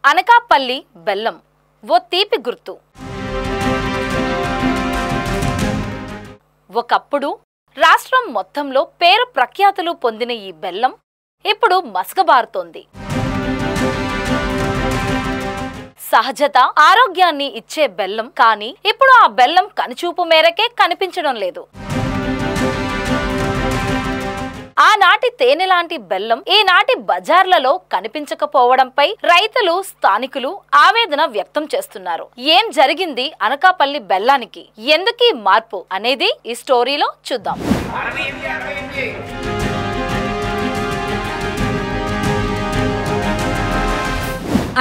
అనకాపల్లి బెల్లం ఓ తీపి గుర్తు. ఒకప్పుడు రాష్ట్రం మొత్తంలో పేరు ప్రఖ్యాతులు పొందిన ఈ బెల్లం ఇప్పుడు మసకబారుతోంది. సహజత ఆరోగ్యాన్ని ఇచ్చే బెల్లం కానీ ఇప్పుడు ఆ బెల్లం కనుచూపు మేరకే కనిపించడం లేదు. ఆనాటి తేనె లాంటి బెల్లం ఈనాటి బజార్లలో కనిపించకపోవడంపై రైతులు, స్థానికులు ఆవేదన వ్యక్తం చేస్తున్నారు. ఏం జరిగింది అనకాపల్లి బెల్లానికి? ఎందుకీ మార్పు అనేది ఈ స్టోరీలో చూద్దాం.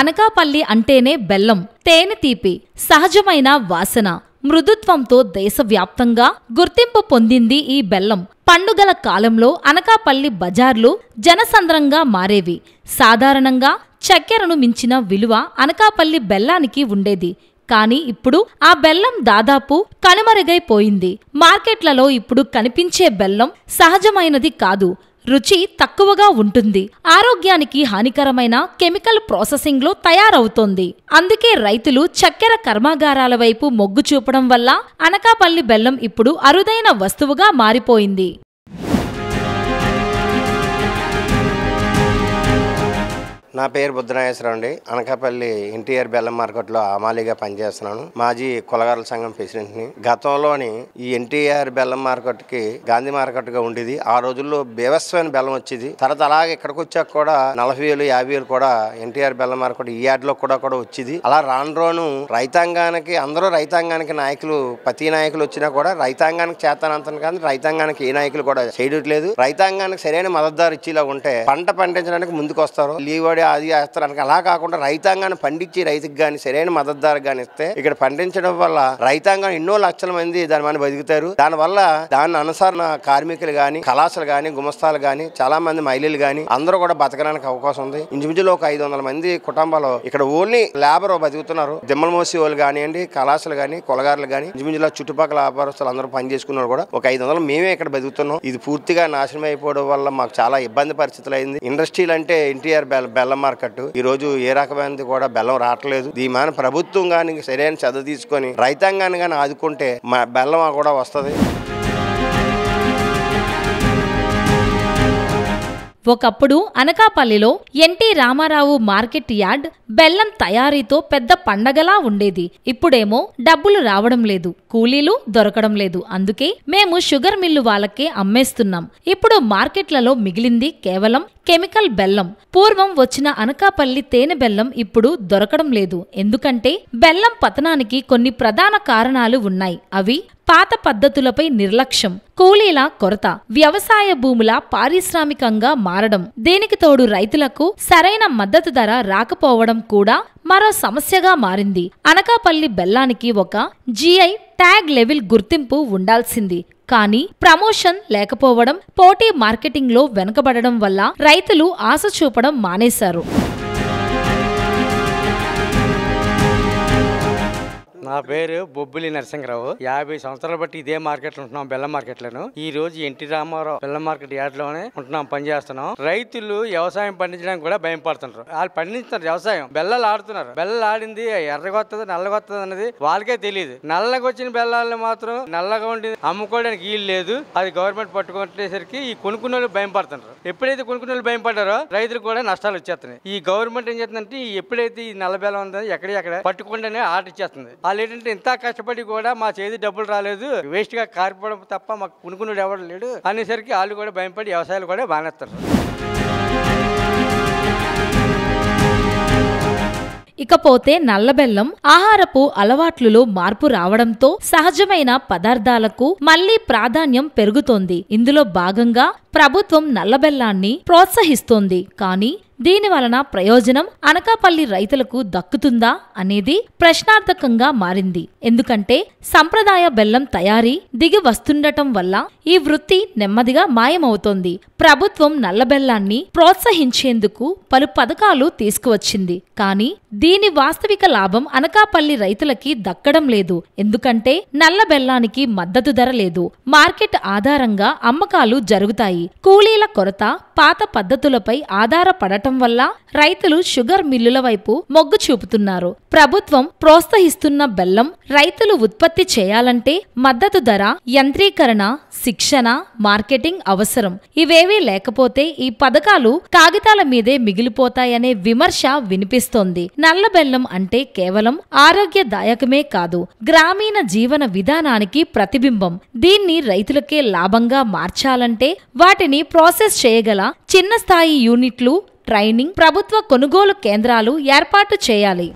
అనకాపల్లి అంటేనే బెల్లం, తేనె తీపి, సహజమైన వాసన, మృదుత్వంతో దేశవ్యాప్తంగా గుర్తింపు పొందింది ఈ బెల్లం. పండుగల కాలంలో అనకాపల్లి బజార్లు జనసంద్రంగా మారేవి. సాధారణంగా చక్కెరను మించిన విలువ అనకాపల్లి బెల్లానికి ఉండేది. కానీ ఇప్పుడు ఆ బెల్లం దాదాపు కనుమరుగైపోయింది. మార్కెట్లలో ఇప్పుడు కనిపించే బెల్లం సహజమైనది కాదు, రుచి తక్కువగా ఉంటుంది, ఆరోగ్యానికి హానికరమైన కెమికల్ ప్రాసెసింగ్లో తయారవుతోంది. అందుకే రైతులు చక్కెర కర్మాగారాల వైపు మొగ్గు చూపడం వల్ల అనకాపల్లి బెల్లం ఇప్పుడు అరుదైన వస్తువుగా మారిపోయింది. నా పేరు బుద్ధనాగేశ్వరరావు అండి. అనకాపల్లి ఎన్టీఆర్ బెల్లం మార్కెట్లో అమాలీగా పనిచేస్తున్నాను. మాజీ కులగారుల సంఘం ప్రెసిడెంట్ని. గతంలోని ఈ ఎన్టీఆర్ బెల్లం మార్కెట్కి గాంధీ మార్కెట్గా ఉండేది. ఆ రోజుల్లో బేవస్వమైన బెల్లం వచ్చేది. తర్వాత అలాగే ఇక్కడికి వచ్చాక కూడా 40,000, 50,000 కూడా ఎన్టీఆర్ బెల్లం మార్కెట్ ఈ యార్డ్లో కూడా వచ్చేది. అలా రాను రైతాంగానికి అందరూ రైతాంగానికి నాయకులు, ప్రతి నాయకులు వచ్చినా కూడా రైతాంగానికి చేతనంతం కానీ రైతాంగానికి ఏ నాయకులు కూడా చేయట్లేదు. రైతాంగానికి సరైన మద్దతుదారు ఇచ్చేలా ఉంటే పంట పండించడానికి ముందుకు వస్తారు. లీవడి అది వేస్తారని అలా కాకుండా రైతాంగాన్ని పండించి రైతుకి కానీ సరైన మద్దతుదారు కానీ ఇస్తే ఇక్కడ పండించడం వల్ల రైతాంగం ఎన్నో లక్షల మంది దాని మీద బతుకుతారు. దానివల్ల దాన్ని అనుసరణ కార్మికులు కానీ, కళాశాలు కానీ, గుమస్తాలు కానీ, చాలా మంది మహిళలు కానీ అందరూ కూడా బతకడానికి అవకాశం ఉంది. ఇంచుమించులో ఒక 500 మంది కుటుంబాలు ఇక్కడ ఓన్లీ లేబర్ బతుకుతున్నారు. దిమ్మల మోసి వాళ్ళు కానివ్వండి, కళాశాలు కానీ, కులగారులు కానీ, ఇంచుమించులో చుట్టుపక్కల వ్యాపారస్తులు అందరూ పని చేసుకున్నారు కూడా ఒక 500 మేమే ఇక్కడ బతుకుతున్నాం. ఇది పూర్తిగా నాశనం అయిపోవడం వల్ల మాకు చాలా ఇబ్బంది పరిస్థితులు అయింది. ఇండస్ట్రీలు అంటే ఎన్టీఆర్ బెల్లం మార్కెట్ ఈ రోజు ఏ రకమైనది కూడా బెల్లం రావట్లేదు. ఈ మన ప్రభుత్వం కానీ సరైన శ్రద్ధ తీసుకొని రైతాంగాన్ని కానీ ఆదుకుంటే మా బెల్లం కూడా వస్తుంది. ఒకప్పుడు అనకాపల్లిలో ఎన్టీ రామారావు మార్కెట్ యార్డ్ బెల్లం తయారీతో పెద్ద పండగలా ఉండేది. ఇప్పుడేమో డబ్బులు రావడం లేదు, కూలీలు దొరకడం లేదు. అందుకే మేము షుగర్ మిల్లు వాళ్ళకే అమ్మేస్తున్నాం. ఇప్పుడు మార్కెట్లలో మిగిలింది కేవలం కెమికల్ బెల్లం. పూర్వం వచ్చిన అనకాపల్లి తేనె బెల్లం ఇప్పుడు దొరకడం లేదు. ఎందుకంటే బెల్లం పతనానికి కొన్ని ప్రధాన కారణాలు ఉన్నాయి. అవి పాత పద్ధతులపై నిర్లక్ష్యం, కూలీల కొరత, వ్యవసాయ భూముల పారిశ్రామికంగా మారడం, దీనికి తోడు రైతులకు సరైన మద్దతు ధర రాకపోవడం కూడా మరో సమస్యగా మారింది. అనకాపల్లి బెల్లానికి ఒక GI ట్యాగ్ లెవెల్ గుర్తింపు ఉండాల్సింది. కానీ ప్రమోషన్ లేకపోవడం, పోటీ మార్కెటింగ్లో వెనుకబడడం వల్ల రైతులు ఆశ చూపడం మానేశారు. నా పేరు బొబ్బిలి నరసింహరావు. 50 సంవత్సరాలు బట్టి ఇదే మార్కెట్లో ఉంటున్నాం, బెల్లం మార్కెట్లను. ఈ రోజు ఎన్టీ రామారావు బెల్లం మార్కెట్ యార్డ్ లోనే ఉంటున్నాం, పనిచేస్తున్నాం. రైతులు వ్యవసాయం పండించడానికి కూడా భయం పడుతున్నారు. వాళ్ళు పండిస్తున్నారు వ్యవసాయం, బెల్లాలు ఆడుతున్నారు. బెల్లాలు ఆడింది ఎర్రగొత్తది నల్లగొత్తది అన్నది వాళ్ళకే తెలియదు. నల్లగా వచ్చిన బెల్లాలను మాత్రం నల్లగా ఉండి అమ్ముకోవడానికి వీలు లేదు. అది గవర్నమెంట్ పట్టుకునేసరికి ఈ కొనుక్కునే వాళ్ళు భయం పడుతున్నారు. ఎప్పుడైతే కొనుక్కునే వాళ్ళు భయం పడ్డారో రైతులు కూడా నష్టాలు వచ్చేస్తున్నాయి. ఈ గవర్నమెంట్ ఏం చేస్తుందంటే ఎప్పుడైతే ఈ నల్ల బెల్లం ఉందో ఎక్కడ పట్టుకుంటేనే ఆర్డర్ ఇచ్చేస్తుంది. ఏంటంటే ఇంత కష్టపడి కూడా మా చేతి డబ్బులు రాలేదు, వేస్ట్ గా కారిపోవడం తప్ప మాకు కొనుక్కున్నాడు ఎవరు లేడు అనేసరికి వాళ్ళు కూడా భయపడి వ్యవసాయాలు కూడా బానేస్తారు. ఇకపోతే నల్లబెల్లం ఆహారపు అలవాట్లలో మార్పు రావడంతో సహజమైన పదార్థాలకు మళ్లీ ప్రాధాన్యం పెరుగుతోంది. ఇందులో భాగంగా ప్రభుత్వం నల్లబెల్లాన్ని ప్రోత్సహిస్తోంది. కానీ దీని వలన ప్రయోజనం అనకాపల్లి రైతులకు దక్కుతుందా అనేది ప్రశ్నార్థకంగా మారింది. ఎందుకంటే సంప్రదాయ బెల్లం తయారీ దిగి వస్తుండటం వల్ల ఈ వృత్తి నెమ్మదిగా మాయమవుతోంది. ప్రభుత్వం నల్లబెల్లాన్ని ప్రోత్సహించేందుకు పలు పథకాలు తీసుకువచ్చింది. కానీ దీని వాస్తవిక లాభం అనకాపల్లి రైతులకి దక్కడం లేదు. ఎందుకంటే నల్ల బెల్లానికి మద్దతు ధర లేదు. మార్కెట్ ఆధారంగా అమ్మకాలు జరుగుతాయి. కూలీల కొరత, పాత పద్ధతులపై ఆధారపడటం వల్ల రైతులు షుగర్ మిల్లుల వైపు మొగ్గు చూపుతున్నారు. ప్రభుత్వం ప్రోత్సహిస్తున్న బెల్లం రైతులు ఉత్పత్తి చేయాలంటే మద్దతు ధర, యంత్రీకరణ, శిక్షణ, మార్కెటింగ్ అవసరం. ఇవేవీ లేకపోతే ఈ పథకాలు కాగితాల మీదే మిగిలిపోతాయనే విమర్శ వినిపిస్తోంది. నల్ల బెల్లం అంటే కేవలం ఆరోగ్యదాయకమే కాదు, గ్రామీణ జీవన విధానానికి ప్రతిబింబం. దీన్ని రైతులకే లాభంగా మార్చాలంటే వాటిని ప్రాసెస్ చేయగల చిన్న స్థాయి యూనిట్లు, ట్రైనింగ్, ప్రభుత్వ కొనుగోలు కేంద్రాలు ఏర్పాటు చేయాలి.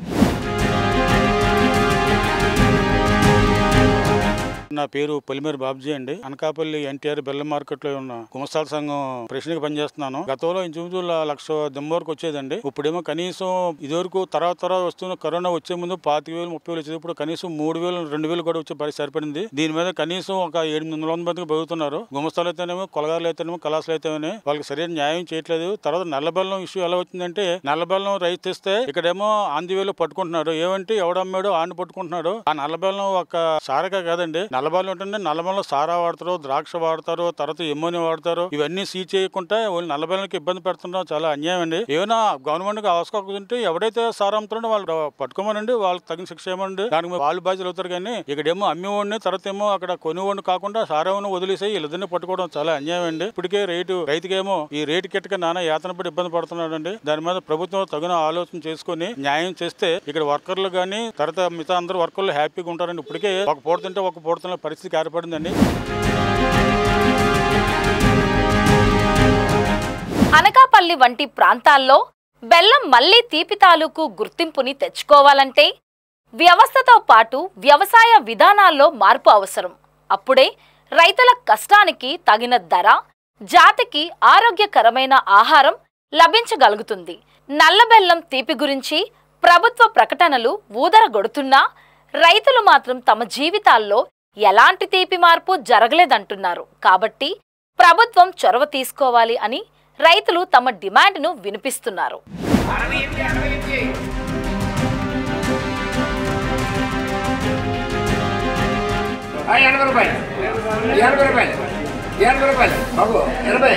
నా పేరు పొలిమేరు బాబ్జీ అండి. అనకాపల్లి ఎన్టీఆర్ బెల్లం మార్కెట్ లో ఉన్న గుమస్తాల సంఘం ప్రెసిడెంట్ పనిచేస్తున్నాను. గతంలో ఇంచుమించు 1,00,000 దమ్ము వరకు వచ్చేదండి. ఇప్పుడేమో కనీసం ఇదివరకు తర్వాత వస్తున్న కరోనా వచ్చే ముందు 25,000, 30,000 వచ్చేది. ఇప్పుడు కనీసం 3,000, 2,000 కూడా వచ్చే పరిస్థితి సరిపడింది. దీని మీద కనీసం ఒక 800 మందికి బతుకుతున్నారు. గుమస్తాలు అయితేనేమో, కొలగారులు అయితేనేమో, కళాశాలు అయితేనే వాళ్ళకి సరైన న్యాయం చేయట్లేదు. తర్వాత నల్లబెల్లం ఇష్యూ ఎలా వచ్చిందంటే, నల్లబెల్లం రైతు తెస్తే ఇక్కడేమో ఆంధ్రవేలో పట్టుకుంటున్నారు. ఏమంటే ఎవడమ్మాడో ఆడిని పట్టుకుంటున్నాడు. ఆ నల్లబెల్లం ఒక సారగా కాదండి, నల్లబెల్లం ఉంటుంది. నల్లబెల్లం సారా వాడతారు, ద్రాక్ష వాడతారు, తర్వాత ఎమ్మోని వాడతారు. ఇవన్నీ సీజ్ చేయకుండా వాళ్ళు నల్లబెల్లంకి ఇబ్బంది పెడుతున్నారు. చాలా అన్యాయం అండి. ఏమైనా గవర్నమెంట్ అవసరం ఎవరైతే సారా అమ్ముతారో వాళ్ళు పట్టుకోమనండి, వాళ్ళకి తగిన శిక్ష ఏమండి, దానికి వాళ్ళు బాధ్యతలు అవుతారు. కానీ ఇక్కడేమో అమ్మేవాడిని, తర్వాత ఏమో అక్కడ కొనివాడిని కాకుండా సారావాడిని వదిలేసి వీళ్ళిద్దరిని పట్టుకోవడం చాలా అన్యాయం అండి. ఇప్పటికే రైతుకేమో ఈ రేటు కిట్టక నానా యాతన పడి ఇబ్బంది పడుతున్నాడు అండి. దాని మీద ప్రభుత్వం తగిన ఆలోచన చేసుకుని న్యాయం చేస్తే ఇక్కడ వర్కర్లు కానీ తర్వాత మిగతా అందరూ వర్కర్లు హ్యాపీగా ఉంటారండి. ఇప్పటికే ఒక పూట తింటే ఒక పూట తినే పరిస్థితి ఏర్పడిందండి. అనకాపల్లి వంటి ప్రాంతాల్లో బెల్లం మళ్లీ తీపి తాలూకు గుర్తింపుని తెచ్చుకోవాలంటే వ్యవస్థతో పాటు వ్యవసాయ విధానాల్లో మార్పు అవసరం. అప్పుడే రైతుల కష్టానికి తగిన ధర, జాతికి ఆరోగ్యకరమైన ఆహారం లభించగలుగుతుంది. నల్ల బెల్లం తీపి గురించి ప్రభుత్వ ప్రకటనలు ఊదరగొడుతున్నా రైతులు మాత్రం తమ జీవితాల్లో ఎలాంటి తీపి మార్పు జరగలేదంటున్నారు. కాబట్టి ప్రభుత్వం చొరవ తీసుకోవాలి అని రైతులు తమ డిమాండ్ను వినిపిస్తున్నారు. ₹80 బాబు 80